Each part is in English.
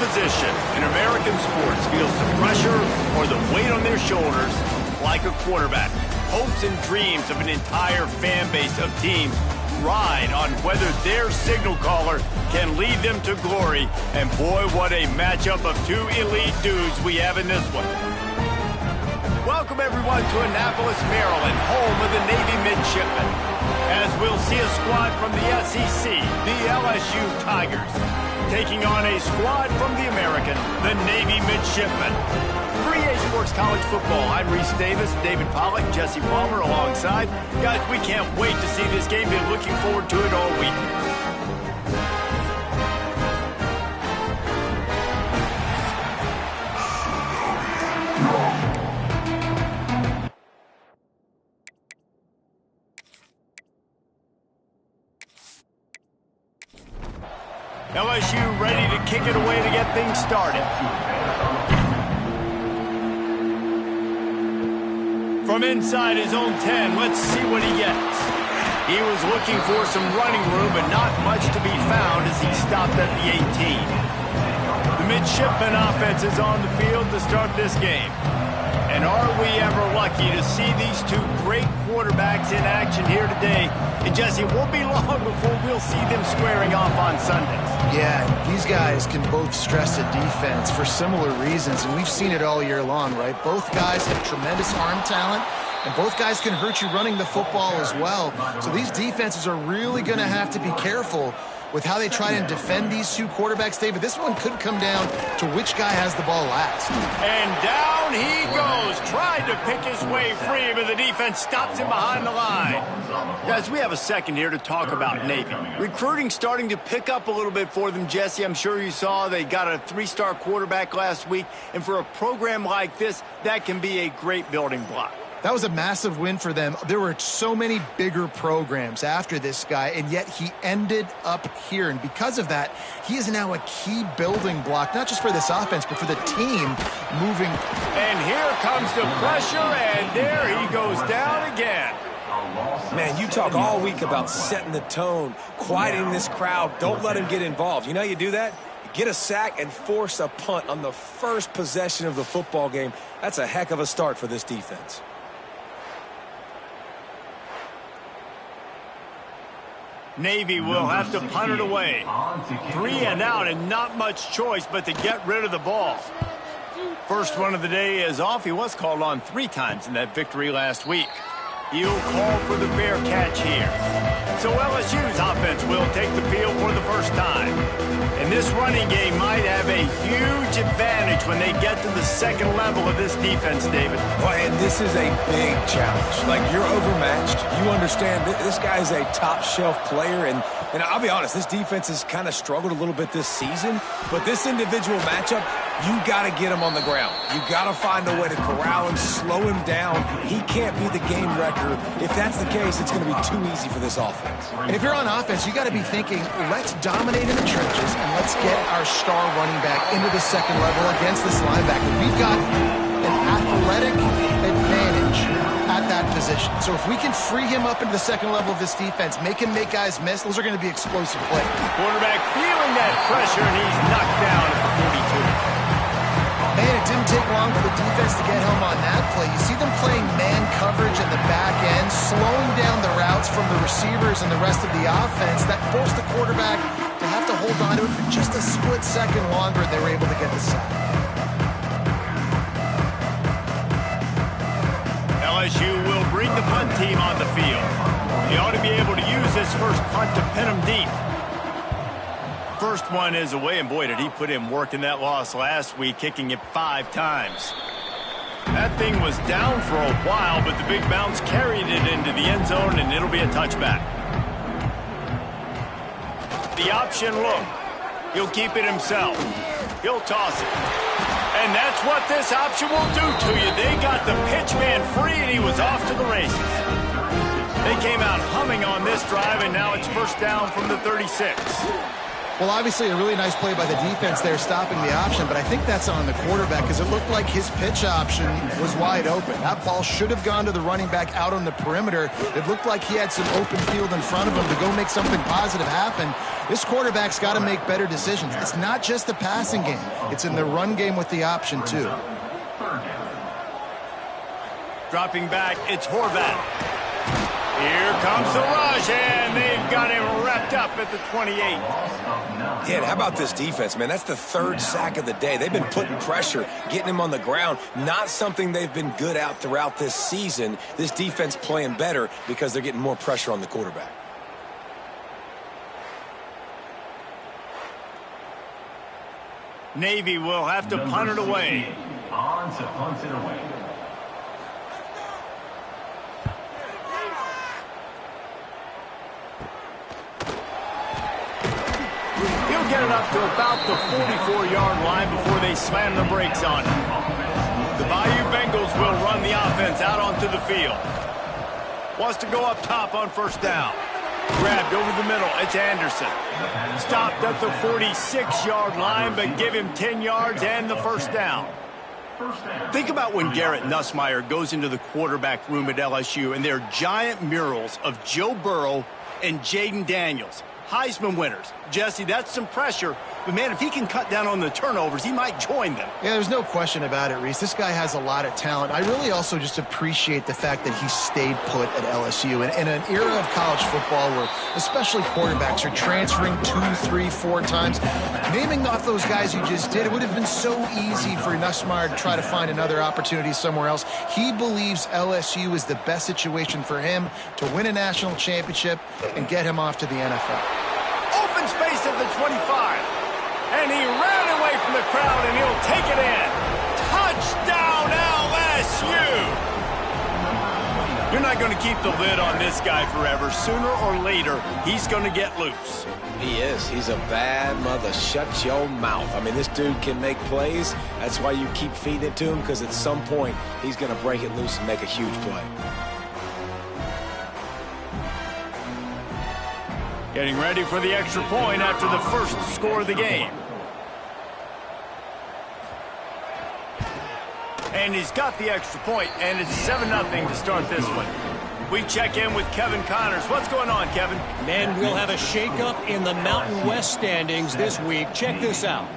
position in American sports feels the pressure or the weight on their shoulders like a quarterback. Hopes and dreams of an entire fan base of teams ride on whether their signal caller can lead them to glory. And boy, what a matchup of two elite dudes we have in this one. Welcome everyone to Annapolis, Maryland, home of the Navy midshipmen, as we'll see a squad from the SEC, the LSU Tigers, taking on a squad from the American, the Navy midshipmen. 3A Sports College Football. I'm Reese Davis, David Pollack, Jesse Palmer alongside. Guys, we can't wait to see this game. Been looking forward to it all week. LSU ready to kick it away to get things started. From inside his own 10, let's see what he gets. He was looking for some running room, but not much to be found as he stopped at the 18. The midshipman offense is on the field to start this game. And are we ever lucky to see these two great quarterbacks in action here today? And Jesse, it won't be long before we'll see them squaring off on Sundays. Yeah, these guys can both stress a defense for similar reasons, and we've seen it all year long, right? Both guys have tremendous arm talent, and both guys can hurt you running the football as well. So these defenses are really going to have to be careful with how they try and defend these two quarterbacks, David. This one could come down to which guy has the ball last. And down he goes. Tried to pick his way free, but the defense stops him behind the line. Guys, we have a second here to talk about Navy. Recruiting starting to pick up a little bit for them, Jesse. I'm sure you saw they got a 3-star quarterback last week. And for a program like this, that can be a great building block. That was a massive win for them. There were so many bigger programs after this guy, and yet he ended up here. And because of that, he is now a key building block, not just for this offense, but for the team moving. And here comes the pressure, and there he goes down again. Man, you talk all week about setting the tone, quieting this crowd. Don't let him get involved. You know how you do that? Get a sack and force a punt on the first possession of the football game. That's a heck of a start for this defense. Navy will have to punt it away. 3 and out, and not much choice but to get rid of the ball. First one of the day is off. He was called on 3 times in that victory last week. He'll call for the fair catch here. So LSU's offense will take the field for the first time. And this running game might have a huge advantage when they get to the second level of this defense, David. Well, and this is a big challenge. Like, you're overmatched. You understand this guy is a top-shelf player, and I'll be honest, this defense has kind of struggled a little bit this season. But this individual matchup, you got to get him on the ground. You got to find a way to corral him, slow him down. He can't be the game wrecker. If that's the case, it's going to be too easy for this offense. And if you're on offense, you got to be thinking, let's dominate in the trenches and let's get our star running back into the second level against this linebacker. We've got an athletic advantage at that position. So if we can free him up into the second level of this defense, make him make guys miss, those are going to be explosive plays. Quarterback feeling that pressure, and he's knocked down at the 42. Man, it didn't take long for the defense to get home on that play. You see them playing man coverage in the back end, slowing down the routes from the receivers and the rest of the offense. That forced the quarterback to have to hold on to it for just a split second longer, and they were able to get the sack. LSU will bring the punt team on the field. He ought to be able to use this first punt to pin him deep. First one is away, and boy, did he put in work in that loss last week, kicking it 5 times. That thing was down for a while, but the big bounce carried it into the end zone, and it'll be a touchback. The option look. He'll keep it himself. He'll toss it. And that's what this option will do to you. They got the pitch man free, and he was off to the races. They came out humming on this drive, and now it's first down from the 36. Well, obviously a really nice play by the defense there stopping the option, but I think that's on the quarterback because it looked like his pitch option was wide open. That ball should have gone to the running back out on the perimeter. It looked like he had some open field in front of him to go make something positive happen. This quarterback's got to make better decisions. It's not just the passing game. It's in the run game with the option, too. Dropping back, it's Horvath. Here comes the rush, and they've got him wrapped up at the 28. Yeah, how about this defense, man? That's the third sack of the day. They've been putting pressure, getting him on the ground. Not something they've been good at throughout this season. This defense playing better because they're getting more pressure on the quarterback. Navy will have to punt it away. On to punt it away. He'll get it up to about the 44-yard line before they slam the brakes on him. The Bayou Bengals will run the offense out onto the field. Wants to go up top on first down. Grabbed over the middle. It's Anderson. Stopped at the 46-yard line, but give him 10 yards and the first down. Think about when Garrett Nussmeier goes into the quarterback room at LSU, and there are giant murals of Joe Burrow and Jaden Daniels. Heisman winners. Jesse, that's some pressure. But, man, if he can cut down on the turnovers, he might join them. Yeah, there's no question about it, Reese. This guy has a lot of talent. I really also just appreciate the fact that he stayed put at LSU. And in an era of college football where especially quarterbacks are transferring 2, 3, 4 times, naming off those guys you just did, it would have been so easy for Nussmeier to try to find another opportunity somewhere else. He believes LSU is the best situation for him to win a national championship and get him off to the NFL. Open space at the 25. And he ran away from the crowd, and he'll take it in. Touchdown, LSU! You're not going to keep the lid on this guy forever. Sooner or later, he's going to get loose. He is. He's a bad mother. Shut your mouth. I mean, this dude can make plays. That's why you keep feeding it to him, because at some point, he's going to break it loose and make a huge play. Getting ready for the extra point after the first score of the game. And he's got the extra point, and it's 7-0 to start this one. We check in with Kevin Connors. What's going on, Kevin? Men will have a shakeup in the Mountain West standings this week. Check this out.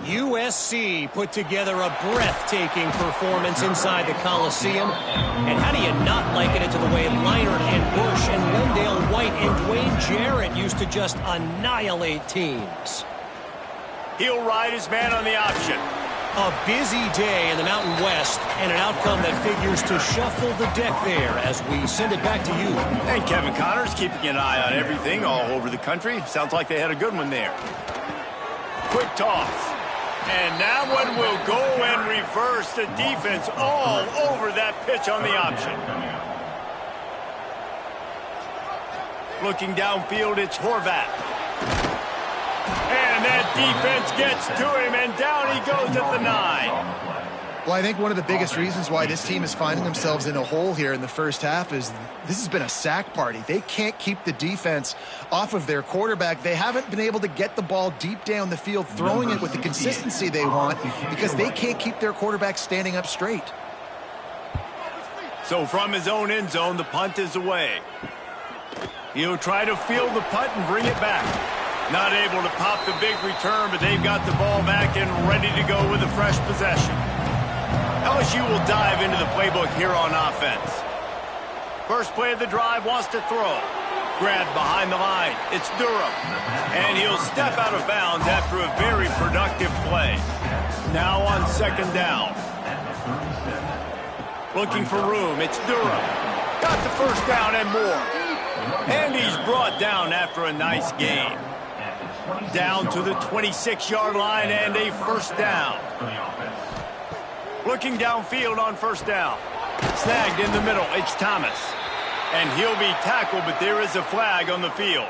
USC put together a breathtaking performance inside the Coliseum. And how do you not liken it to the way Leinart and Bush and Wendell White and Dwayne Jarrett used to just annihilate teams? He'll ride his man on the option. A busy day in the Mountain West and an outcome that figures to shuffle the deck there as we send it back to you. And Kevin Connors keeping an eye on everything all over the country. Sounds like they had a good one there. Quick toss. And that one will go and reverse the defense all over that pitch on the option. Looking downfield, it's Horvath. And that defense gets to him, and down he goes at the 9. Well, I think one of the biggest reasons why this team is finding themselves in a hole here in the first half is this has been a sack party. They can't keep the defense off of their quarterback. They haven't been able to get the ball deep down the field, throwing it with the consistency they want because they can't keep their quarterback standing up straight. So from his own end zone, the punt is away. He'll try to field the punt and bring it back. Not able to pop the big return, but they've got the ball back and ready to go with a fresh possession. LSU will dive into the playbook here on offense. First play of the drive, wants to throw. Grabbed behind the line. It's Durham. And he'll step out of bounds after a very productive play. Now on second down. Looking for room. It's Durham. Got the first down and more. And he's brought down after a nice game. Down to the 26-yard line and a first down. Looking downfield on first down. Snagged in the middle. It's Thomas. And he'll be tackled, but there is a flag on the field.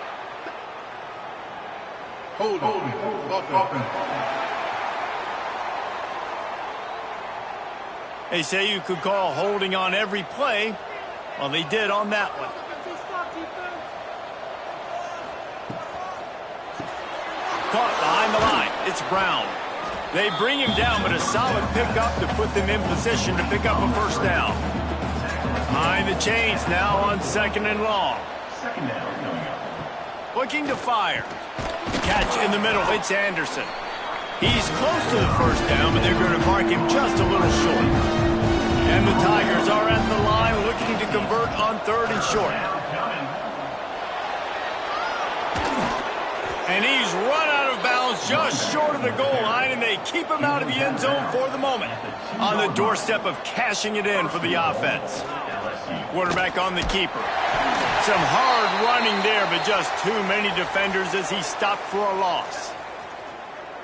Hold on. They say you could call holding on every play. Well, they did on that one. Caught behind the line. It's Brown. They bring him down, but a solid pickup to put them in position to pick up a first down. Behind the chains now on 2nd and long. Looking to fire. Catch in the middle. It's Anderson. He's close to the first down, but they're going to mark him just a little short. And the Tigers are at the line looking to convert on 3rd and short. And he's run out of bounds just short of the goal line, and they keep him out of the end zone for the moment. On the doorstep of cashing it in for the offense. Quarterback on the keeper. Some hard running there, but just too many defenders as he stopped for a loss.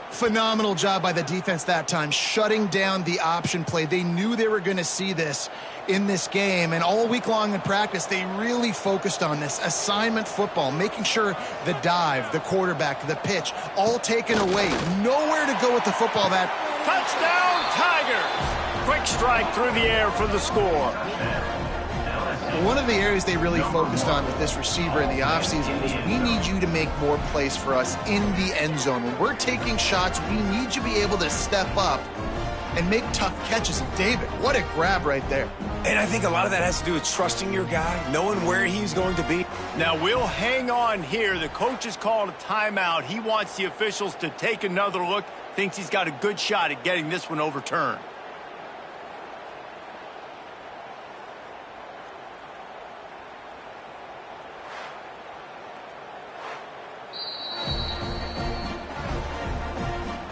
Phenomenal job by the defense that time, shutting down the option play. They knew they were going to see this in this game, and all week long in practice, they really focused on this assignment football, making sure the dive, the quarterback, the pitch, all taken away. Nowhere to go with the football. That touchdown, Tigers! Quick strike through the air for the score. One of the areas they really focused on with this receiver in the offseason was, we need you to make more plays for us in the end zone. When we're taking shots, we need you to be able to step up and make tough catches. And David, what a grab right there. And I think a lot of that has to do with trusting your guy, knowing where he's going to be. Now we'll hang on here. The coach has called a timeout. He wants the officials to take another look. Thinks he's got a good shot at getting this one overturned.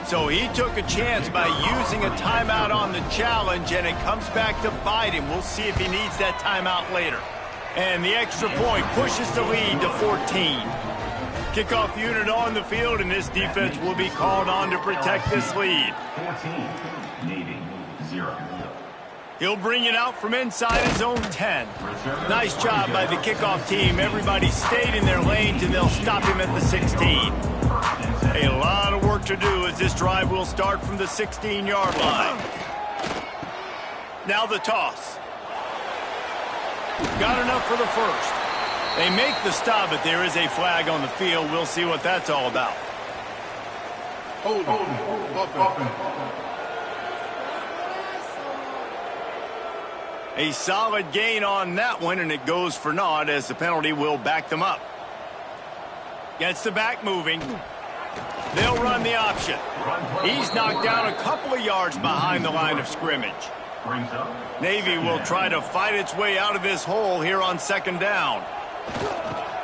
So he took a chance by using a timeout on the challenge, and it comes back to bite him. We'll see if he needs that timeout later. And the extra point pushes the lead to 14. Kickoff unit on the field, and this defense will be called on to protect this lead. 14, Navy, 0. He'll bring it out from inside his own 10. Nice job by the kickoff team. Everybody stayed in their lanes, and they'll stop him at the 16. A lot of work to do as this drive will start from the 16-yard line. Now the toss. Got enough for the first. They make the stop, but there is a flag on the field. We'll see what that's all about. A solid gain on that one, and it goes for naught as the penalty will back them up. Gets the back moving. They'll run the option. He's knocked down a couple of yards behind the line of scrimmage. Navy will try to fight its way out of this hole here on 2nd down.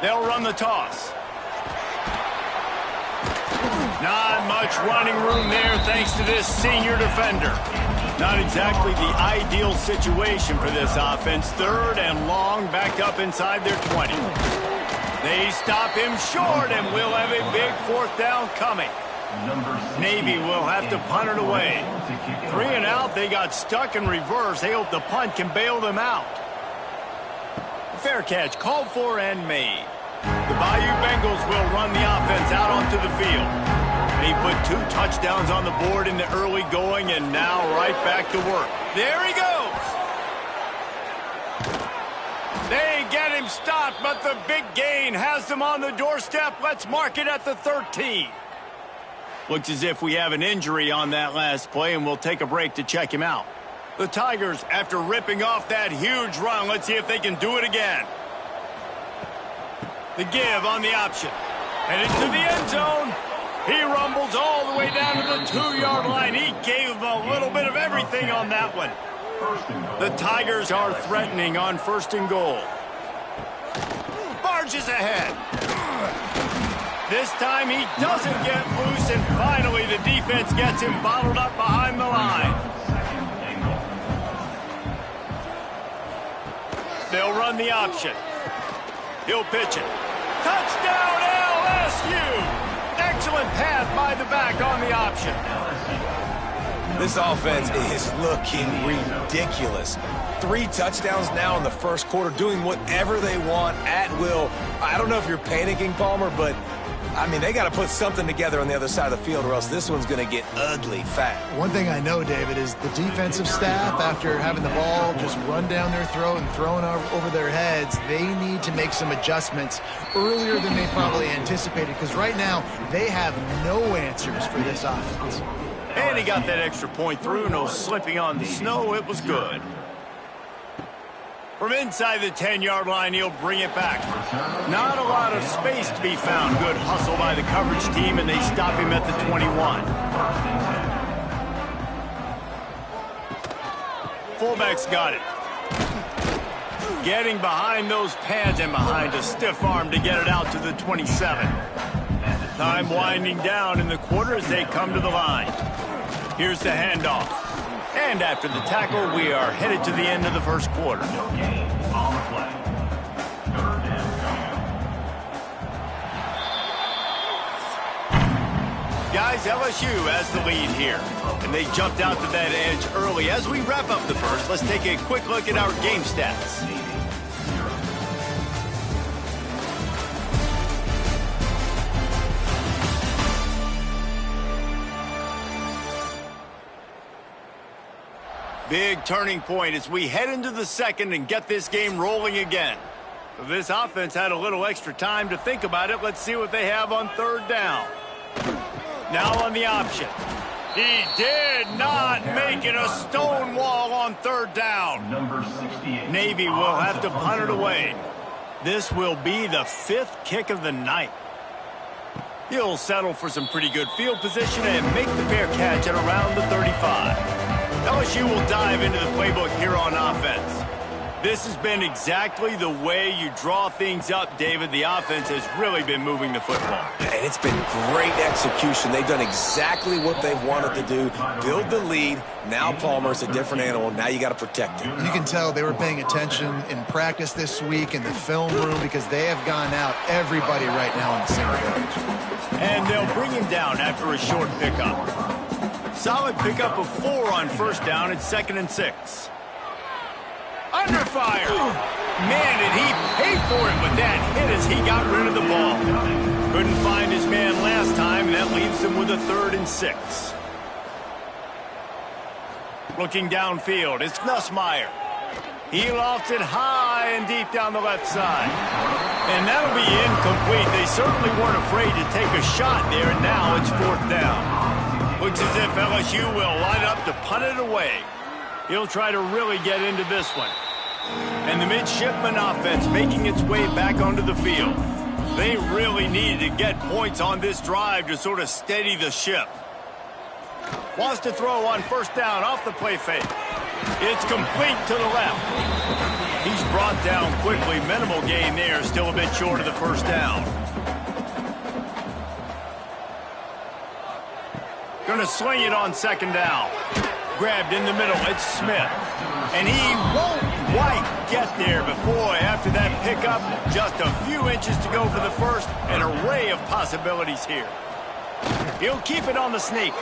They'll run the toss. Not much running room there thanks to this senior defender. Not exactly the ideal situation for this offense. 3rd and long, back up inside their 20. They stop him short, and we'll have a big 4th down coming. Navy will have to punt it away. 3 and out, they got stuck in reverse. They hope the punt can bail them out. Fair catch, called for and made. The Bayou Bengals will run the offense out onto the field. They put 2 touchdowns on the board in the early going, and now right back to work. There he goes. They get him stopped, but the big gain has them on the doorstep. Let's mark it at the 13. Looks as if we have an injury on that last play, and we'll take a break to check him out. The Tigers, after ripping off that huge run, let's see if they can do it again. The give on the option. And into the end zone. He rumbles all the way down to the 2-yard line. He gave them a little bit of everything on that one. The Tigers are threatening on 1st and goal. Barges ahead. This time he doesn't get loose, and finally the defense gets him bottled up behind the line. They'll run the option. He'll pitch it. Touchdown LSU! Excellent pass by the back on the option. This offense is looking ridiculous. 3 touchdowns now in the first quarter, doing whatever they want at will. I don't know if you're panicking, Palmer, but I mean, they got to put something together on the other side of the field or else this one's going to get ugly fast. One thing I know, David, is the defensive staff, after having the ball just run down their throat and thrown over their heads, they need to make some adjustments earlier than they probably anticipated, because right now they have no answers for this offense. And he got that extra point through. No slipping on the snow. It was good. From inside the 10-yard line, he'll bring it back. Not a lot of space to be found. Good hustle by the coverage team, and they stop him at the 21. Fullback's got it. Getting behind those pads and behind a stiff arm to get it out to the 27. Time winding down in the quarter as they come to the line. Here's the handoff. And after the tackle, we are headed to the end of the first quarter. Guys, LSU has the lead here. And they jumped out to that edge early. As we wrap up the first, let's take a quick look at our game stats. Big turning point as we head into the second and get this game rolling again. This offense had a little extra time to think about it. Let's see what they have on third down. Now on the option. He did not make it a stone wall on third down. Navy will have to punt it away. This will be the 5th kick of the night. He'll settle for some pretty good field position and make the fair catch at around the 35. LSU will dive into the playbook here on offense. This has been exactly the way you draw things up, David. The offense has really been moving the football. And it's been great execution. They've done exactly what they've wanted to do. Build the lead. Now Palmer's a different animal. Now you got to protect him. You can tell they were paying attention in practice this week in the film room, because they have gone out everybody right now on the single coverage. And they'll bring him down after a short pickup. Solid pickup of 4 on first down at 2nd and 6. Under fire. Man, did he pay for it with that hit as he got rid of the ball. Couldn't find his man last time, and that leaves him with a 3rd and 6. Looking downfield, it's Nussmeier. He lofts it high and deep down the left side. And that'll be incomplete. They certainly weren't afraid to take a shot there, and now it's 4th down. Looks as if LSU will line up to punt it away. He'll try to really get into this one. And the midshipman offense making its way back onto the field. They really needed to get points on this drive to sort of steady the ship. Wants to throw on first down off the play fake. It's complete to the left. He's brought down quickly. Minimal gain there. Still a bit short of the first down. Going to sling it on 2nd down. Grabbed in the middle. It's Smith. And he won't quite get there. But boy, after that pickup, just a few inches to go for the first. An array of possibilities here. He'll keep it on the sneak.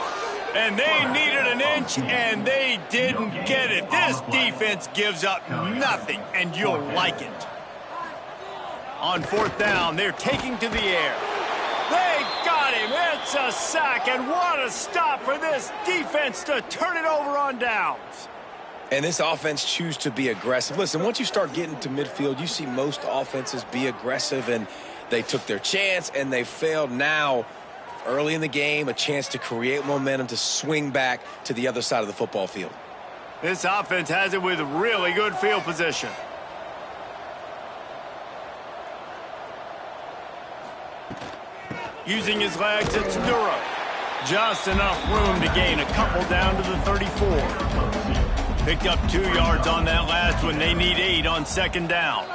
And they needed an inch, and they didn't get it. This defense gives up nothing, and you'll like it. On 4th down, they're taking to the air. They got him. It's a sack, and what a stop for this defense to turn it over on downs. And this offense chooses to be aggressive. Listen, once you start getting to midfield, you see most offenses be aggressive, and they took their chance, and they failed. Now, early in the game, a chance to create momentum to swing back to the other side of the football field. This offense has it with really good field position. Using his legs, it's Durham. Just enough room to gain a couple down to the 34. Picked up 2 yards on that last one. They need 8 on 2nd down.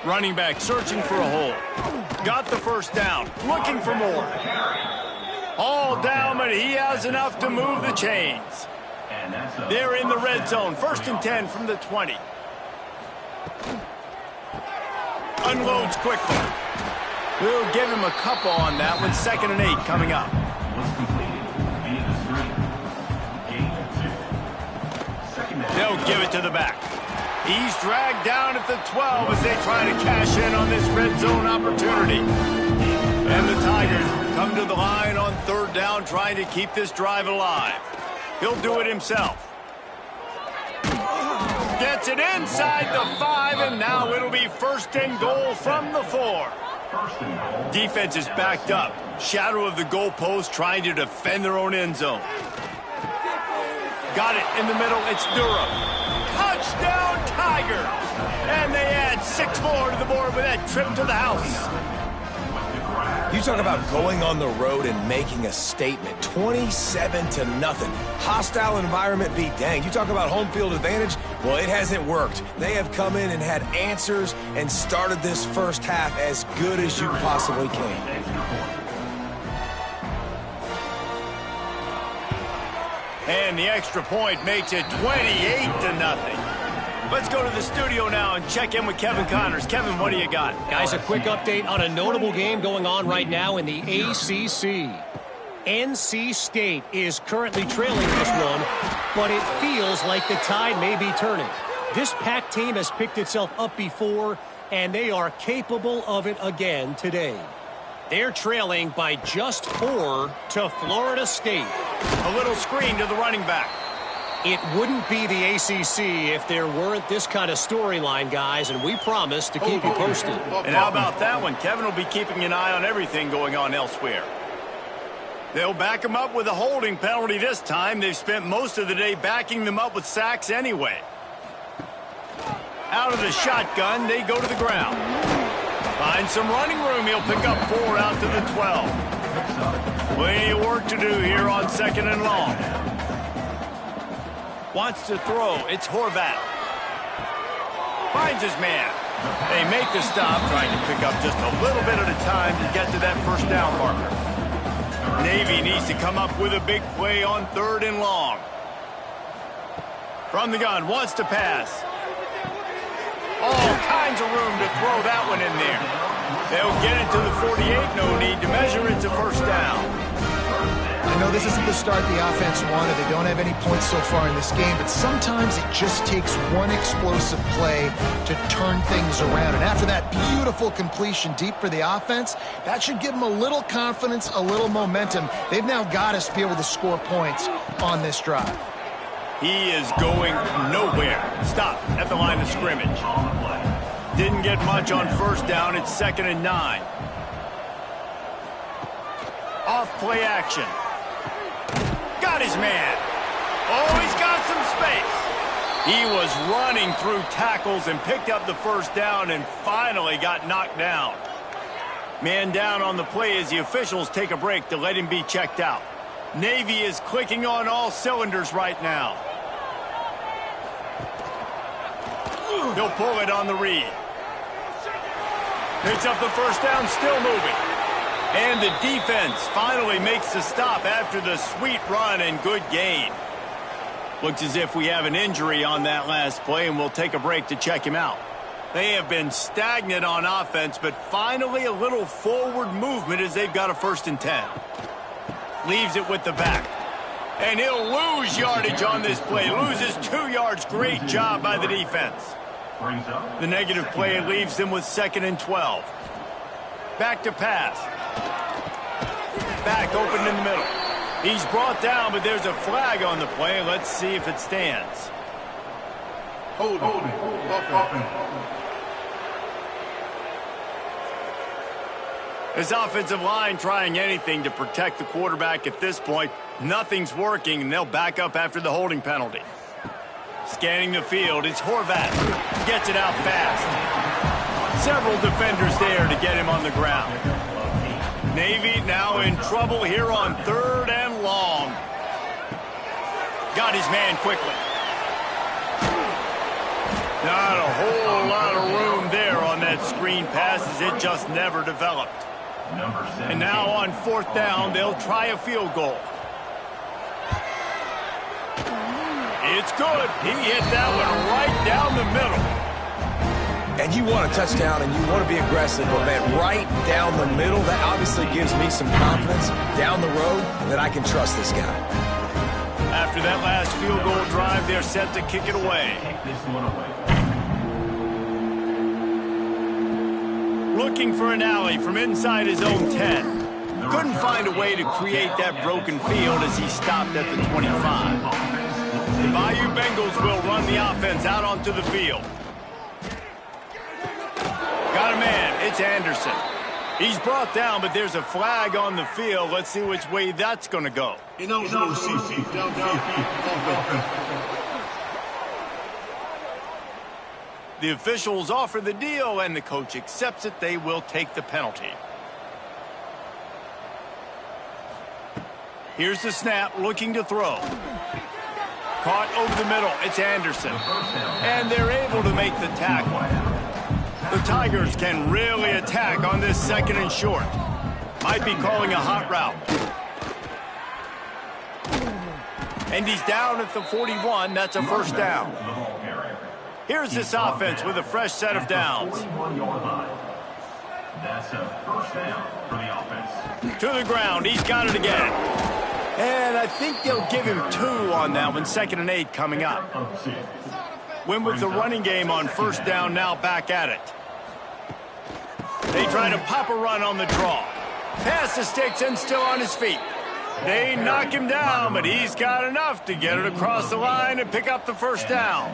Running back searching for a hole. Got the first down. Looking for more. All down, but he has enough to move the chains. They're in the red zone. 1st and 10 from the 20. Unloads quickly. We'll give him a couple on that one. 2nd and 8 coming up. They'll give it to the back. He's dragged down at the 12 as they try to cash in on this red zone opportunity. And the Tigers come to the line on 3rd down, trying to keep this drive alive. He'll do it himself. Gets it inside the 5, and now it'll be 1st and goal from the 4. Defense is backed up. Shadow of the goalpost, trying to defend their own end zone. Got it in the middle. It's Durham. Touchdown, Tigers! And they add 6 more to the board with that trip to the house. You talk about going on the road and making a statement. 27-0. Hostile environment be danged. You talk about home field advantage. Well, it hasn't worked. They have come in and had answers and started this first half as good as you possibly can. And the extra point makes it 28-0. Let's go to the studio now and check in with Kevin Connors. Kevin, what do you got? Guys, a quick update on a notable game going on right now in the ACC. NC State is currently trailing this one, but it feels like the tide may be turning. This Pac team has picked itself up before, and they are capable of it again today. They're trailing by just 4 to Florida State. A little screen to the running back. It wouldn't be the ACC if there weren't this kind of storyline, guys, and we promise to keep you posted. And how about that one? Kevin will be keeping an eye on everything going on elsewhere. They'll back them up with a holding penalty this time. They've spent most of the day backing them up with sacks anyway. Out of the shotgun, they go to the ground. Find some running room. He'll pick up 4 out to the 12. Plenty of work to do here on 2nd and long. Wants to throw. It's Horvat. Finds his man. They make the stop, trying to pick up just a little bit at a time to get to that 1st down marker. Navy needs to come up with a big play on 3rd and long. From the gun, wants to pass. All kinds of room to throw that one in there. They'll get it to the 48. No need to measure. It's a 1st down. I know this isn't the start the offense wanted. They don't have any points so far in this game, but sometimes it just takes one explosive play to turn things around. And after that beautiful completion deep for the offense, that should give them a little confidence, a little momentum. They've now got us to be able to score points on this drive. He is going nowhere. Stop at the line of scrimmage. Didn't get much on 1st down. It's 2nd and 9. Off play action. Got his man. Oh, he's got some space. He was running through tackles and picked up the 1st down and finally got knocked down. Man down on the play as the officials take a break to let him be checked out. Navy is clicking on all cylinders right now. He'll pull it on the read. Picks up the 1st down, still moving. And the defense finally makes the stop after the sweet run and good gain. Looks as if we have an injury on that last play, and we'll take a break to check him out. They have been stagnant on offense, but finally a little forward movement as they've got a 1st and 10. Leaves it with the back. And he'll lose yardage on this play. Loses 2 yards. Great job by the defense. The negative play leaves them with 2nd and 12. Back to pass. Back open in the middle. He's brought down, but there's a flag on the play. Let's see if it stands. Hold it. This offensive line trying anything to protect the quarterback at this point. Nothing's working, and they'll back up after the holding penalty. Scanning the field, it's Horvat. Gets it out fast. Several defenders there to get him on the ground. Navy now in trouble here on 3rd and long. Got his man quickly. Not a whole lot of room there on that screen pass as it just never developed. And now on 4th down, they'll try a field goal. It's good. He hit that one right down the middle. And you want a touchdown and you want to be aggressive, but man, right down the middle, that obviously gives me some confidence down the road that I can trust this guy. After that last field goal drive, they're set to kick it away. Take this one away. Looking for an alley from inside his own 10. Couldn't find a way to create that broken field as he stopped at the 25. The Bayou Bengals will run the offense out onto the field. Got a man. It's Anderson. He's brought down, but there's a flag on the field. Let's see which way that's going to go. Ineligible CC. The officials offer the deal, and the coach accepts it. They will take the penalty. Here's the snap, looking to throw. Caught over the middle. It's Anderson. And they're able to make the tackle. The Tigers can really attack on this 2nd and short. Might be calling a hot route. And he's down at the 41. That's a first down. Here's this offense with a fresh set of downs. That's a first down for the offense. To the ground. He's got it again. And I think they'll give him 2 on that one. 2nd and 8 coming up. Win with the running game on first down, now back at it. They try to pop a run on the draw. Pass the sticks and still on his feet. They knock him down, but he's got enough to get it across the line and pick up the first down.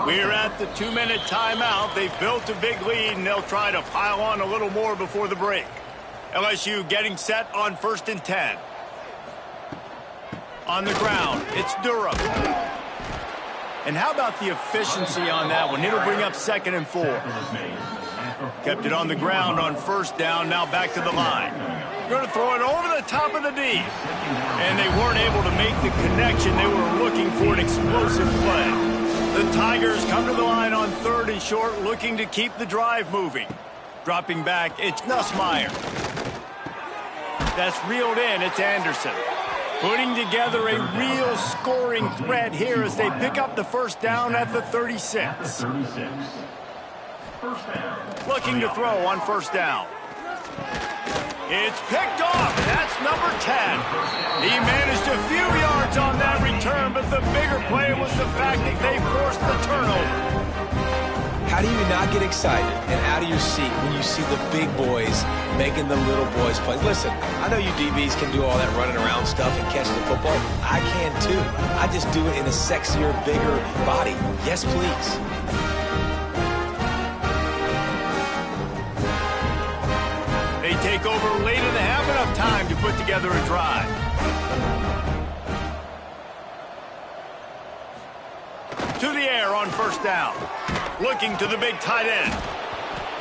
We're at the 2-minute timeout. They've built a big lead, and they'll try to pile on a little more before the break. LSU getting set on 1st and 10. On the ground, it's Durham. And how about the efficiency on that one? It'll bring up 2nd and 4. Kept it on the ground on first down, now back to the line. Going to throw it over the top of the D. And they weren't able to make the connection. They were looking for an explosive play. The Tigers come to the line on 3rd and short, looking to keep the drive moving. Dropping back, it's Nussmeier. That's reeled in, it's Anderson. Putting together a real scoring threat here as they pick up the first down at the 36. Looking to throw on first down. It's picked off. That's number 10. He managed a few yards on that return, but the bigger play was the fact that they forced the turnover. How do you not get excited and out of your seat when you see the big boys making the little boys play? Listen, I know you DBs can do all that running around stuff and catching the football. I can too. I just do it in a sexier, bigger body. Yes, please. They take over late in the half, enough time to put together a drive. To the air on first down. Looking to the big tight end.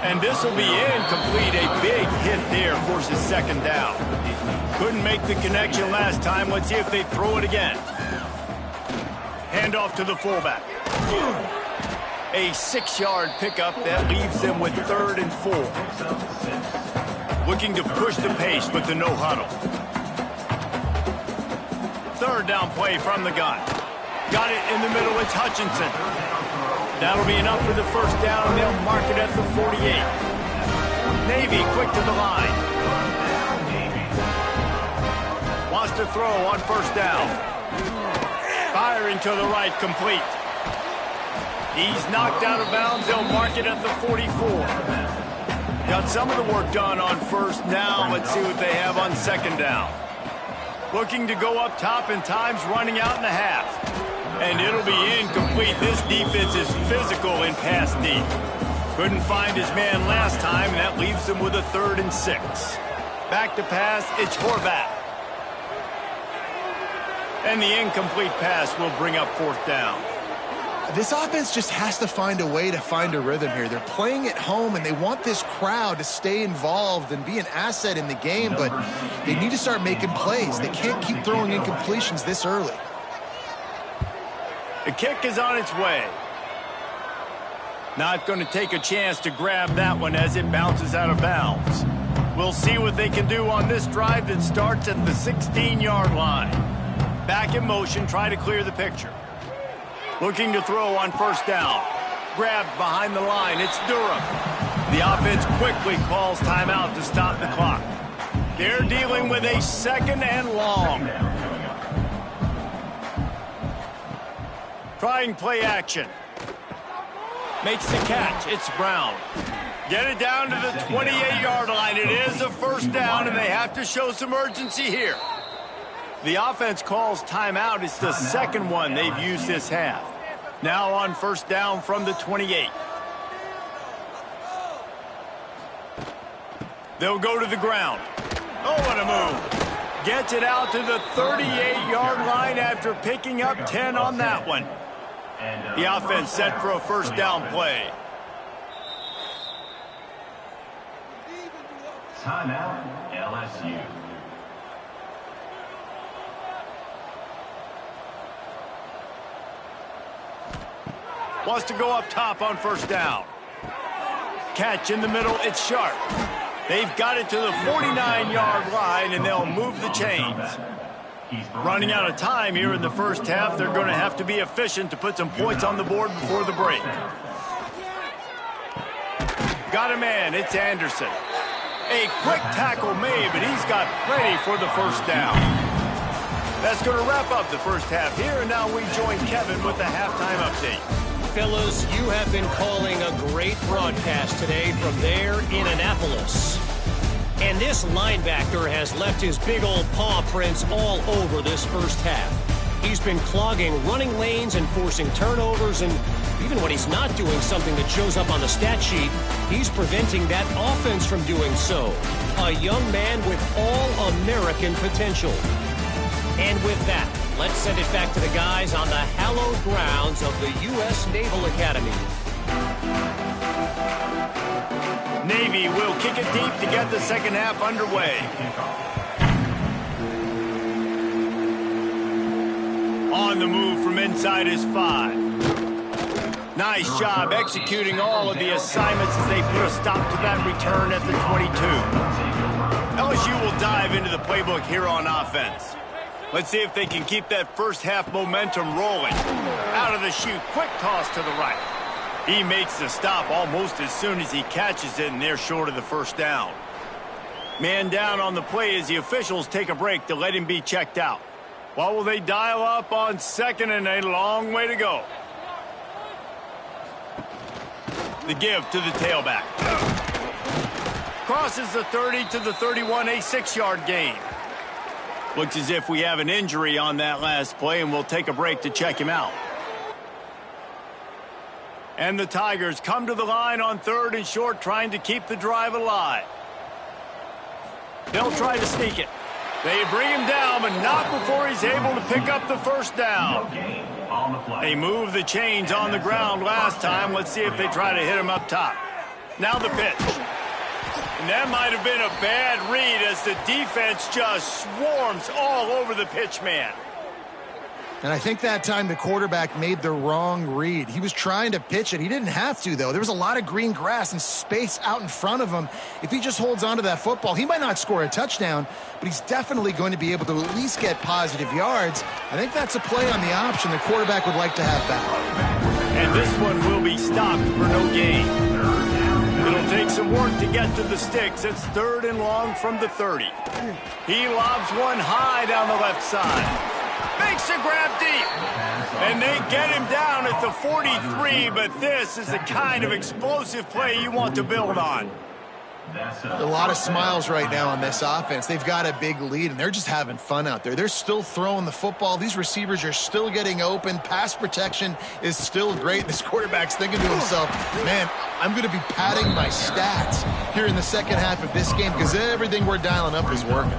And this will be incomplete. A big hit there forces 2nd down. Couldn't make the connection last time. Let's see if they throw it again. Handoff to the fullback. A 6-yard pickup that leaves them with 3rd and 4. Looking to push the pace with the no huddle. 3rd down play from the gun. Got it in the middle. It's Hutchinson. That'll be enough for the first down. They'll mark it at the 48. Navy quick to the line. Wants to throw on first down. Firing to the right, complete. He's knocked out of bounds. They'll mark it at the 44. Got some of the work done on first down. Let's see what they have on 2nd down. Looking to go up top, and time's running out in the half. And it'll be incomplete. This defense is physical in pass deep. Couldn't find his man last time, and that leaves him with a 3rd and 6. Back to pass, it's Horvath. And the incomplete pass will bring up 4th down. This offense just has to find a way to find a rhythm here. They're playing at home, and they want this crowd to stay involved and be an asset in the game, but they need to start making plays. They can't keep throwing incompletions this early. The kick is on its way. Not going to take a chance to grab that one as it bounces out of bounds. We'll see what they can do on this drive that starts at the 16-yard line. Back in motion, try to clear the picture. Looking to throw on first down. Grabbed behind the line, it's Durham. The offense quickly calls timeout to stop the clock. They're dealing with a 2nd and long. Trying play action. Makes the catch. It's Brown. Get it down to the 28-yard line. It is a first down, and they have to show some urgency here. The offense calls timeout. It's the second one they've used this half. Now on first down from the 28. They'll go to the ground. Oh, what a move. Gets it out to the 38-yard line after picking up 10 on that one. The offense set for a first down play. Timeout, LSU. Wants to go up top on first down. Catch in the middle, it's sharp. They've got it to the 49-yard line, and they'll move the chains. Running out of time here in the first half, they're going to have to be efficient to put some points on the board before the break. Got a man, it's Anderson. A quick tackle made, but he's got plenty for the first down. That's going to wrap up the first half here, and now we join Kevin with the halftime update. Fellas, you have been calling a great broadcast today from there in Annapolis. And this linebacker has left his big old paw prints all over this first half. He's been clogging running lanes and forcing turnovers, and even when he's not doing something that shows up on the stat sheet, he's preventing that offense from doing so. A young man with all-American potential. And with that, let's send it back to the guys on the hallowed grounds of the U.S. Naval Academy. Navy will kick it deep to get the second half underway. On the move from inside his 5. Nice job executing all of the assignments as they put a stop to that return at the 22. LSU will dive into the playbook here on offense. Let's see if they can keep that first half momentum rolling. Out of the chute, quick toss to the right. He makes the stop almost as soon as he catches it, and they're short of the first down. Man down on the play as the officials take a break to let him be checked out. What will they dial up on second, and a long way to go? The give to the tailback. Crosses the 30 to the 31, a 6-yard gain. Looks as if we have an injury on that last play, and we'll take a break to check him out. And the Tigers come to the line on third and short, trying to keep the drive alive. They'll try to sneak it. They bring him down, but not before he's able to pick up the first down. They moved the chains on the ground last time. Let's see if they try to hit him up top. Now the pitch. And that might have been a bad read as the defense just swarms all over the pitch man. And I think that time the quarterback made the wrong read. He was trying to pitch it. He didn't have to, though. There was a lot of green grass and space out in front of him. If he just holds on to that football, he might not score a touchdown, but he's definitely going to be able to at least get positive yards. I think that's a play on the option the quarterback would like to have back. And this one will be stopped for no gain. It'll take some work to get to the sticks. It's third and long from the 30. He lobs one high down the left side. Makes a grab deep. And they get him down at the 43, but this is the kind of explosive play you want to build on. A lot of smiles right now on this offense. They've got a big lead, and they're just having fun out there. They're still throwing the football. These receivers are still getting open. Pass protection is still great. This quarterback's thinking to himself, man, I'm going to be padding my stats here in the second half of this game because everything we're dialing up is working.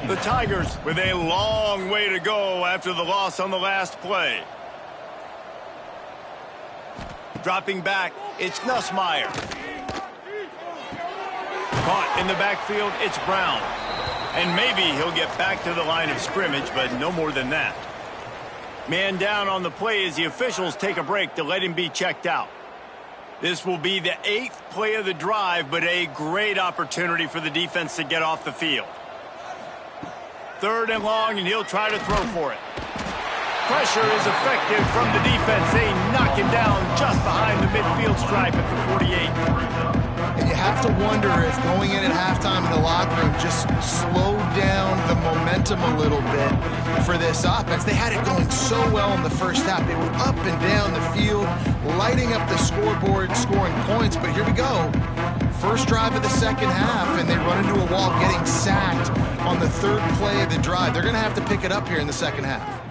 The Tigers with a long way to go after the loss on the last play. Dropping back, it's Nussmeier. Caught in the backfield, it's Brown. And maybe he'll get back to the line of scrimmage, but no more than that. Man down on the play as the officials take a break to let him be checked out. This will be the 8th play of the drive, but a great opportunity for the defense to get off the field. Third and long, and he'll try to throw for it. Pressure is effective from the defense. They knock him down just behind the midfield stripe at the 48. And you have to wonder if going in at halftime in the locker room, room just slowed down the momentum a little bit for this offense. They had it going so well in the first half. They were up and down the field, lighting up the scoreboard, scoring points. But here we go. First drive of the second half, and they run into a wall, getting sacked on the third play of the drive. They're going to have to pick it up here in the second half.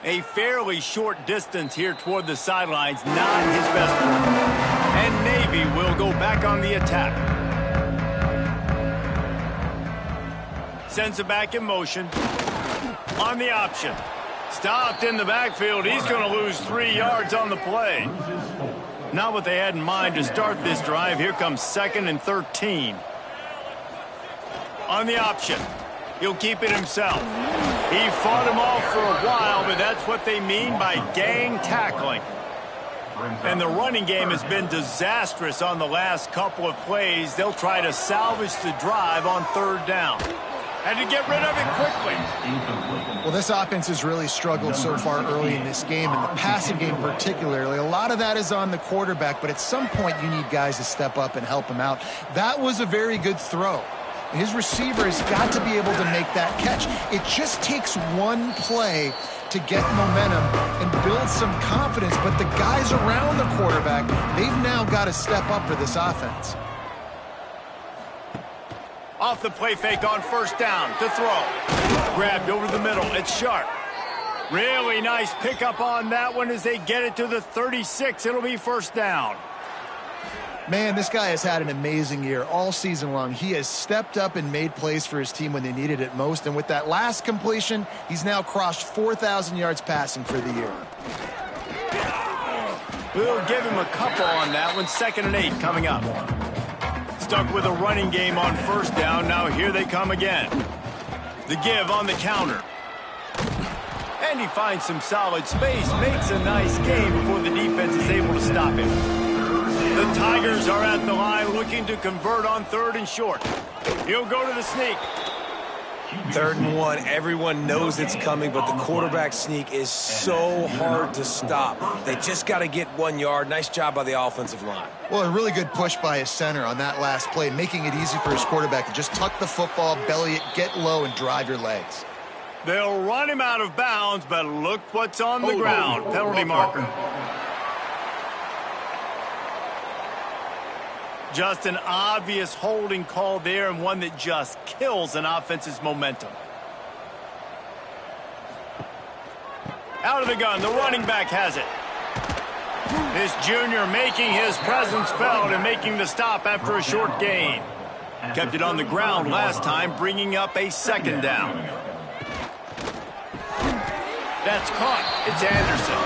A fairly short distance here toward the sidelines, not his best work. And Navy will go back on the attack. Sends it back in motion. On the option. Stopped in the backfield. He's going to lose 3 yards on the play. Not what they had in mind to start this drive. Here comes 2nd and 13. On the option. He'll keep it himself. He fought him off for a while, but that's what they mean by gang tackling. And the running game has been disastrous on the last couple of plays. They'll try to salvage the drive on 3rd down. And to get rid of it quickly. Well, this offense has really struggled so far early in this game, and the passing game particularly. A lot of that is on the quarterback, but at some point you need guys to step up and help him out. That was a very good throw. His receiver has got to be able to make that catch. It just takes one play to get momentum and build some confidence, but the guys around the quarterback, they've now got to step up for this offense. Off the play fake on 1st down to throw. Grabbed over the middle. It's Sharp. Really nice pickup on that one as they get it to the 36. It'll be 1st down. Man, this guy has had an amazing year all season long. He has stepped up and made plays for his team when they needed it most. And with that last completion, he's now crossed 4,000 yards passing for the year. We'll give him a couple on that one. 2nd and 8 coming up. Stuck with a running game on 1st down. Now here they come again. The give on the counter. And he finds some solid space. Makes a nice game before the defense is able to stop him. The Tigers are at the line looking to convert on 3rd and short. He'll go to the sneak. 3rd and 1. Everyone knows it's coming, but the quarterback sneak is so hard to stop. They just got to get 1 yard. Nice job by the offensive line. Well, a really good push by his center on that last play, making it easy for his quarterback to just tuck the football, belly it, get low, and drive your legs. They'll run him out of bounds, but look what's on the ground. Penalty marker. Just an obvious holding call there, and one that just kills an offense's momentum. Out of the gun, the running back has it. This junior making his presence felt and making the stop after a short gain. Kept it on the ground last time, bringing up a 2nd down. That's caught. It's Anderson.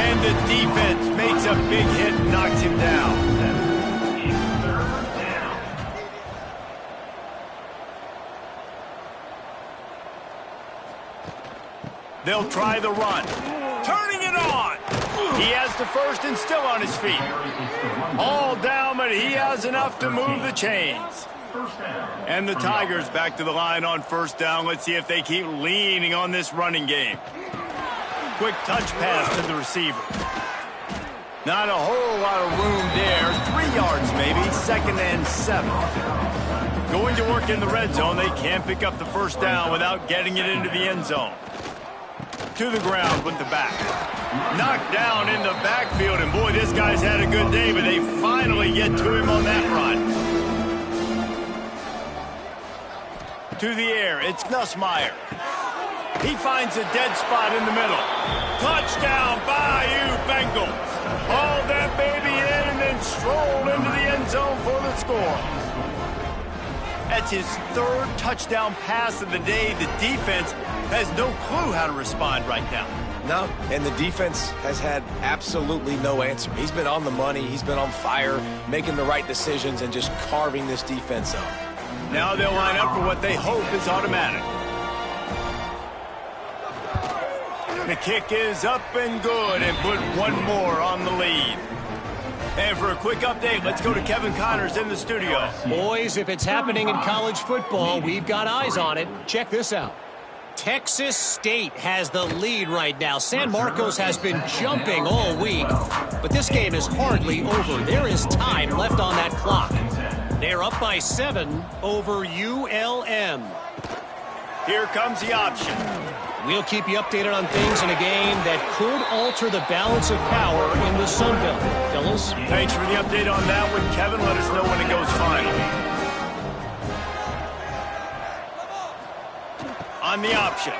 And the defense makes a big hit and knocks him down. They'll try the run. Turning it on. He has the 1st and still on his feet. All down, but he has enough to move the chains. And the Tigers back to the line on 1st down. Let's see if they keep leaning on this running game. Quick touch pass to the receiver. Not a whole lot of room there. 3 yards maybe. 2nd and 7. Going to work in the red zone. They can't pick up the 1st down without getting it into the end zone. To the ground with the back. Knocked down in the backfield, and boy, this guy's had a good day, but they finally get to him on that run. To the air, it's Nussmeier. He finds a dead spot in the middle. Touchdown, Bayou Bengals. Hauled that baby in and then strolled into the end zone for the score. That's his 3rd touchdown pass of the day. The defense has no clue how to respond right now. No, and the defense has had absolutely no answer. He's been on the money. He's been on fire, making the right decisions and just carving this defense up. Now they'll line up for what they hope is automatic. The kick is up and good and put one more on the lead. And for a quick update, let's go to Kevin Connors in the studio. Boys, if it's happening in college football, we've got eyes on it. Check this out. Texas State has the lead right now. San Marcos has been jumping all week, but this game is hardly over. There is time left on that clock. They're up by 7 over ULM. Here comes the option. We'll keep you updated on things in a game that could alter the balance of power in the Sun Belt. Fellas? Thanks for the update on that one, Kevin. Let us know when it goes final. On the option.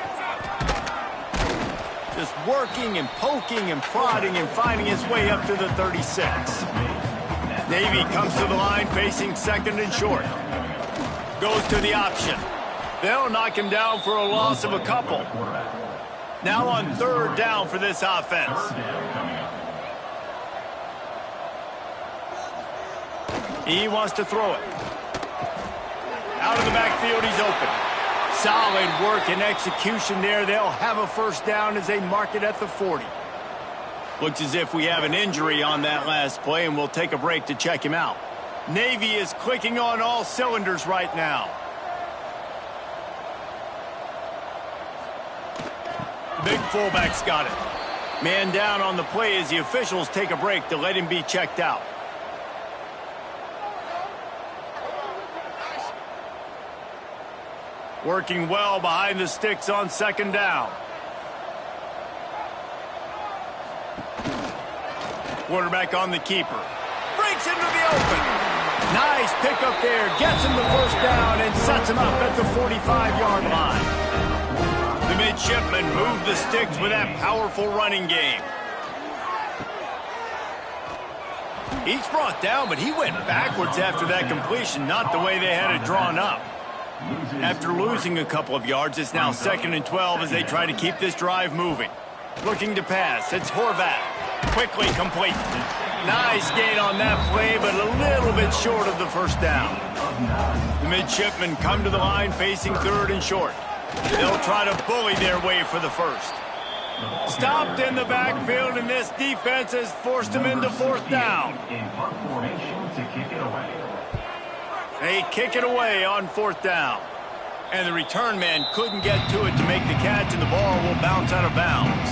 Just working and poking and prodding and finding his way up to the 36. Navy comes to the line facing second and short. Goes to the option. They'll knock him down for a loss of a couple. Now on third down for this offense. He wants to throw it. Out of the backfield, he's open. Solid work and execution there. They'll have a first down as they mark it at the 40. Looks as if we have an injury on that last play, and we'll take a break to check him out. Navy is clicking on all cylinders right now. Big fullback's got it. Man down on the play as the officials take a break to let him be checked out. Working well behind the sticks on second down. Quarterback on the keeper. Breaks into the open. Nice pickup there. Gets him the first down and sets him up at the 45-yard line. The midshipmen move the sticks with that powerful running game. He's brought down, but he went backwards after that completion, not the way they had it drawn up. After losing a couple of yards, it's now 2nd and 12 as they try to keep this drive moving. Looking to pass, it's Horvath. Quickly complete. Nice gain on that play, but a little bit short of the first down. The midshipmen come to the line facing third and short. They'll try to bully their way for the first. Stopped in the backfield, and this defense has forced him into fourth down. They kick it away on fourth down. And the return man couldn't get to it to make the catch, and the ball will bounce out of bounds.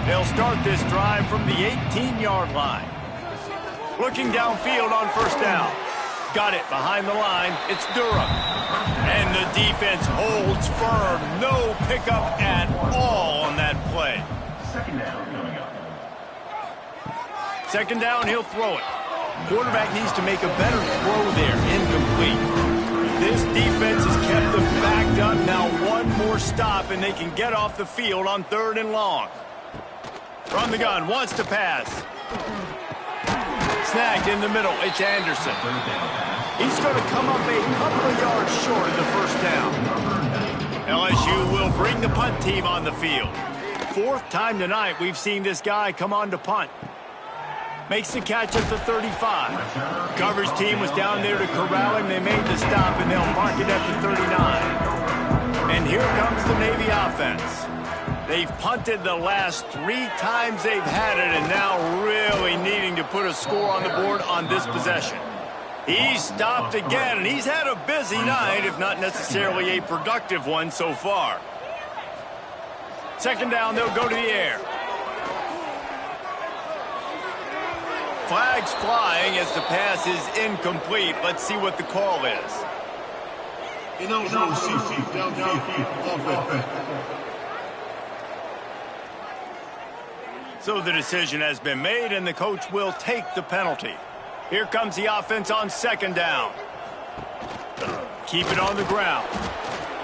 They'll start this drive from the 18-yard line. Looking downfield on first down. Got it behind the line. It's Durham. And the defense holds firm. No pickup at all on that play. Second down, he'll throw it. Quarterback needs to make a better throw there. Incomplete. This defense has kept them backed up. Now one more stop, and they can get off the field on third and long. From the gun, wants to pass. Snagged in the middle, it's Anderson. He's going to come up a couple of yards short of the first down. LSU will bring the punt team on the field. Fourth time tonight we've seen this guy come on to punt. Makes the catch at the 35. Coverage team was down there to corral him. They made the stop, and they'll mark it at the 39. And here comes the Navy offense. They've punted the last 3 times they've had it, and now really needing to put a score on the board on this possession. He's stopped again, and he's had a busy night, if not necessarily a productive one so far. Second down, they'll go to the air. Flags flying as the pass is incomplete. Let's see what the call is. So the decision has been made, and the coach will take the penalty. Here comes the offense on second down. Keep it on the ground.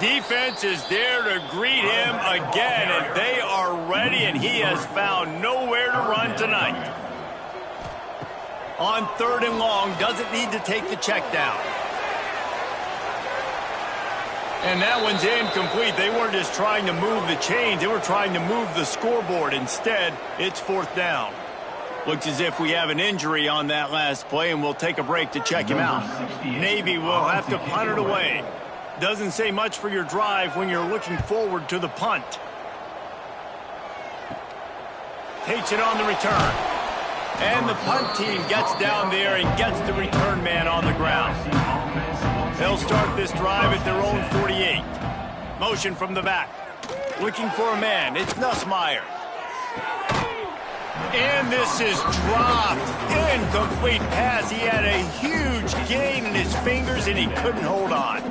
Defense is there to greet him again, and they are ready, and he has found nowhere to run tonight. On third and long, doesn't need to take the check down. And that one's incomplete. They weren't just trying to move the chains. They were trying to move the scoreboard. Instead, it's fourth down. Looks as if we have an injury on that last play, and we'll take a break to check him out. Navy will have to punt it away. Doesn't say much for your drive when you're looking forward to the punt. Takes it on the return. And the punt team gets down there and gets the return man on the ground. They'll start this drive at their own 48. Motion from the back. Looking for a man. It's Nussmeier. And this is dropped. Incomplete pass. He had a huge gain in his fingers, and he couldn't hold on.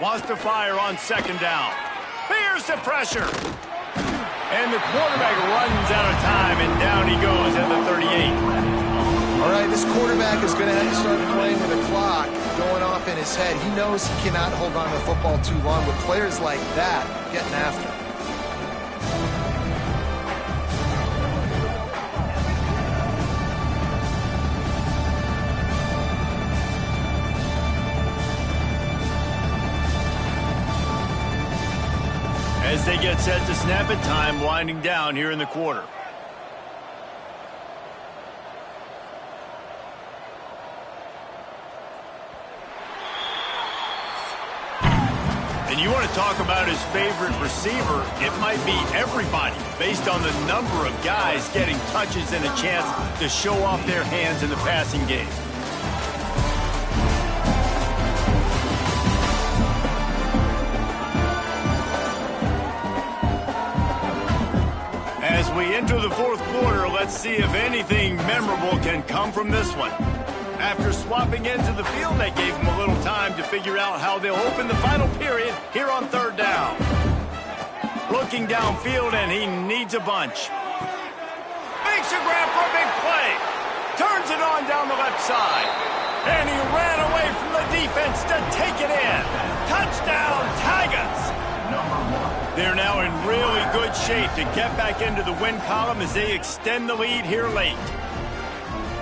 Wants to fire on second down. Here's the pressure. And the quarterback runs out of time, and down he goes at the 38. All right, this quarterback is going to have to start playing with a clock going off in his head. He knows he cannot hold on to the football too long with players like that getting after him. As they get set to snap it, time winding down here in the quarter. And you want to talk about his favorite receiver, it might be everybody based on the number of guys getting touches and a chance to show off their hands in the passing game. As we enter the fourth quarter, let's see if anything memorable can come from this one. After swapping into the field, that gave them a little time to figure out how they'll open the final period here on third down. Looking downfield, and he needs a bunch. Makes a grab for a big play. Turns it on down the left side. And he ran away from the defense to take it in. Touchdown, Tigers! They're now in really good shape to get back into the win column as they extend the lead here late.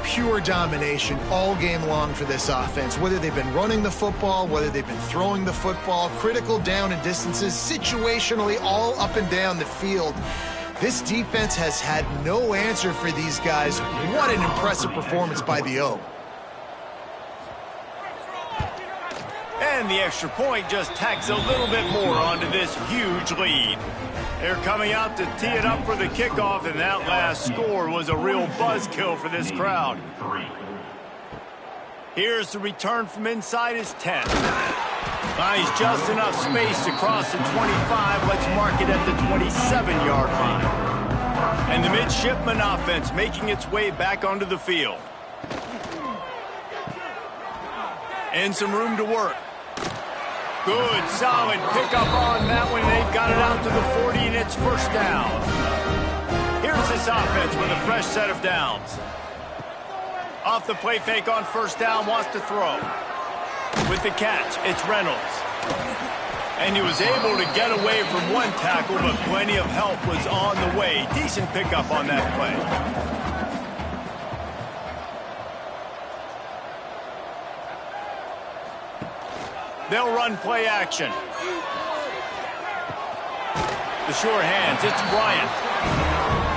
Pure domination all game long for this offense. Whether they've been running the football, whether they've been throwing the football, critical down and distances, situationally all up and down the field. This defense has had no answer for these guys. What an impressive performance by the O. And the extra point just tacks a little bit more onto this huge lead. They're coming out to tee it up for the kickoff, and that last score was a real buzzkill for this crowd. Here's the return from inside his 10. Finds just enough space to cross the 25. Let's mark it at the 27-yard line. And the midshipman offense making its way back onto the field. And some room to work. Good, solid pickup on that one. They've got it out to the 40, and it's first down. Here's this offense with a fresh set of downs. Off the play fake on first down, wants to throw. With the catch, it's Reynolds. And he was able to get away from one tackle, but plenty of help was on the way. Decent pickup on that play. They'll run play action. The sure hands, it's Bryant.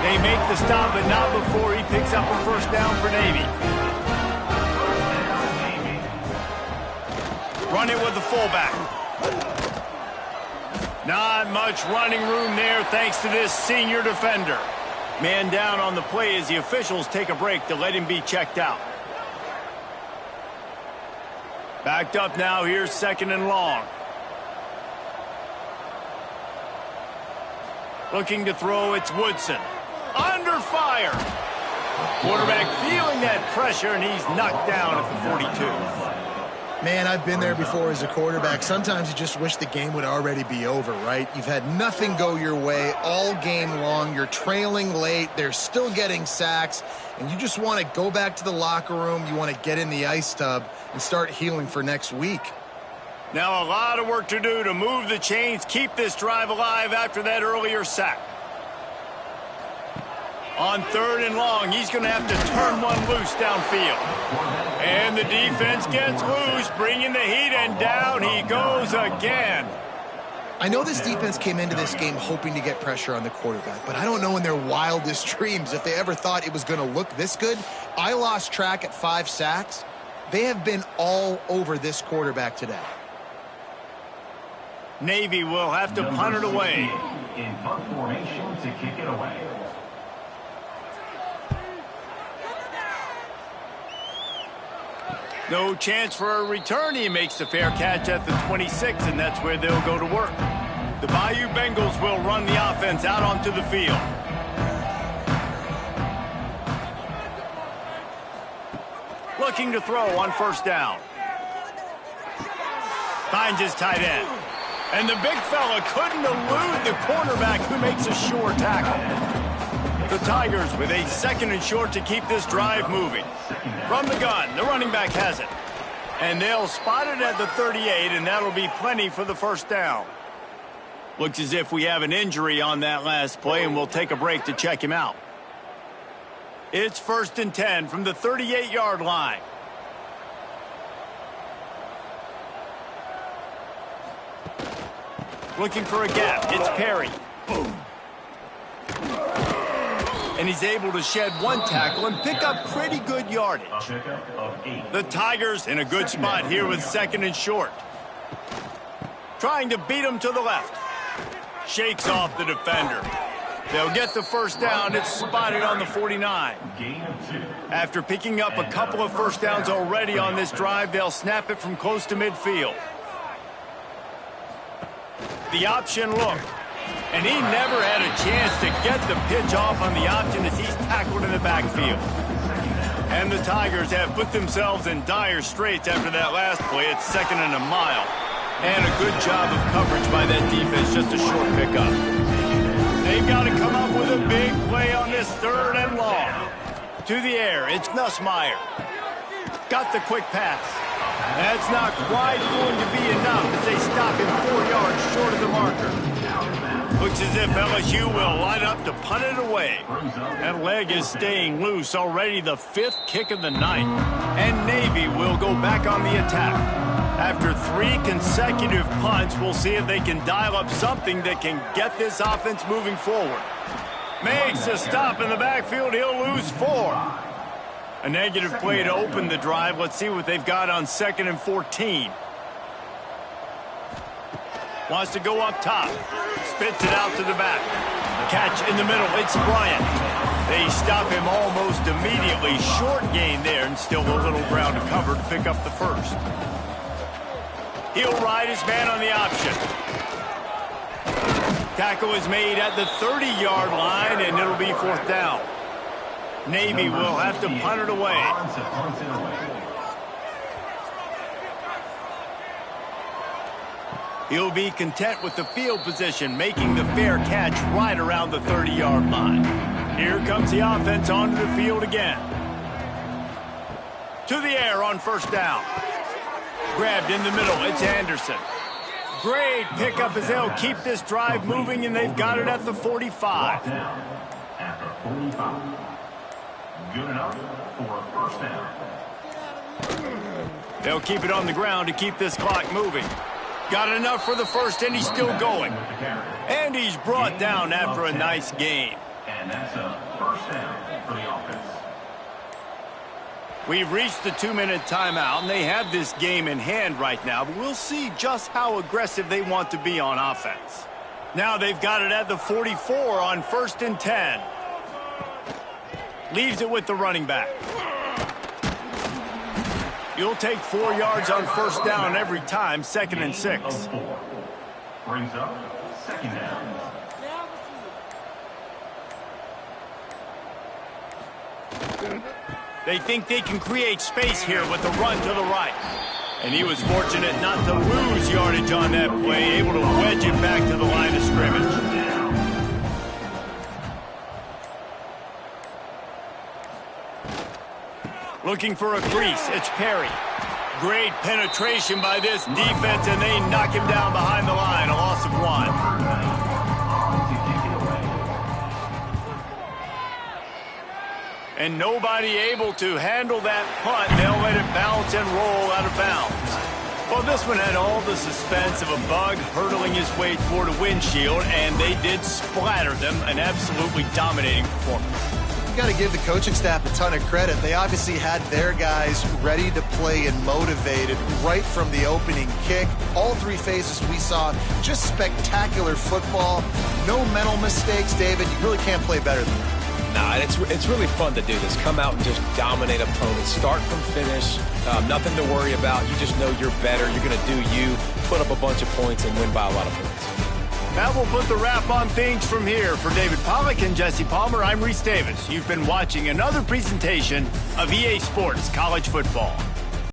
They make the stop, but not before he picks up a first down for Navy. Run it with the fullback. Not much running room there thanks to this senior defender. Man down on the play as the officials take a break to let him be checked out. Backed up now, here's second and long. Looking to throw, it's Woodson. Under fire. Quarterback feeling that pressure, and he's knocked down at the 42. Man, I've been there before as a quarterback. Sometimes you just wish the game would already be over, right? You've had nothing go your way all game long. You're trailing late. They're still getting sacks. And you just want to go back to the locker room. You want to get in the ice tub and start healing for next week. Now a lot of work to do to move the chains, keep this drive alive after that earlier sack. On third and long, he's going to have to turn one loose downfield. And the defense gets loose, bringing the heat, and down he goes again. I know this defense came into this game hoping to get pressure on the quarterback, but I don't know in their wildest dreams if they ever thought it was going to look this good. I lost track at 5 sacks. They have been all over this quarterback today. Navy will have to punt it away. In punt formation to kick it away. No chance for a return. He makes the fair catch at the 26, and that's where they'll go to work. The Bayou Bengals will run the offense out onto the field. Looking to throw on first down. Finds his tight end. And the big fella couldn't elude the cornerback who makes a sure tackle. The Tigers with a second and short to keep this drive moving. From the gun, the running back has it. And they'll spot it at the 38, and that'll be plenty for the first down. Looks as if we have an injury on that last play, and we'll take a break to check him out. It's 1st and 10 from the 38-yard line. Looking for a gap. It's Perry. Boom. And he's able to shed one tackle and pick up pretty good yardage. The Tigers in a good spot here with second and short. Trying to beat him to the left. Shakes off the defender. They'll get the first down. It's spotted on the 49. After picking up a couple of first downs already on this drive, they'll snap it from close to midfield. The option look. And he never had a chance to get the pitch off on the option as he's tackled in the backfield. And the Tigers have put themselves in dire straits after that last play. It's 2nd and a mile. And a good job of coverage by that defense, just a short pickup. They've got to come up with a big play on this 3rd and long. To the air, it's Nussmeier. Got the quick pass. That's not quite going to be enough as they stop him 4 yards short of the marker. Looks as if LSU will line up to punt it away. That leg is staying loose, already the 5th kick of the night. And Navy will go back on the attack. After 3 consecutive punts, we'll see if they can dial up something that can get this offense moving forward. Makes a stop in the backfield. He'll lose 4. A negative play to open the drive. Let's see what they've got on 2nd and 14. Wants to go up top. Spits it out to the back. Catch in the middle. It's Bryant. They stop him almost immediately. Short gain there, and still a little ground to cover to pick up the first. He'll ride his man on the option. Tackle is made at the 30-yard line, and it'll be 4th down. Navy will have to punt it away. He'll be content with the field position, making the fair catch right around the 30-yard line. Here comes the offense onto the field again. To the air on first down. Grabbed in the middle, it's Anderson. Great pickup as they'll keep this drive moving, and they've got it at the 45. At the 45. Good enough for a first down. They'll keep it on the ground to keep this clock moving. Got enough for the first, and he's still going. And he's brought down after a nice gain. And that's a first down for the offense. We've reached the 2-minute timeout, and they have this game in hand right now, but we'll see just how aggressive they want to be on offense. Now they've got it at the 44 on 1st and 10. Leaves it with the running back. You'll take 4 yards on first down every time, 2nd and 6. Brings up 2nd down. They think they can create space here with the run to the right. And he was fortunate not to lose yardage on that play, able to wedge it back to the line of scrimmage. Looking for a crease, it's Perry. Great penetration by this defense, and they knock him down behind the line, a loss of 1. And nobody able to handle that punt. They'll let it bounce and roll out of bounds. Well, this one had all the suspense of a bug hurtling his way toward a windshield, and they did splatter them. An absolutely dominating performance. You got to give the coaching staff a ton of credit. They obviously had their guys ready to play and motivated right from the opening kick. All 3 phases we saw, just spectacular football. No mental mistakes, David. You really can't play better than that. Nah, and it's really fun to do this. Come out and just dominate opponents. Start from finish. Nothing to worry about. You just know you're better. You're going to do you, put up a bunch of points, and win by a lot of points. That will put the wrap on things from here. For David Pollack and Jesse Palmer, I'm Reese Davis. You've been watching another presentation of EA Sports College Football.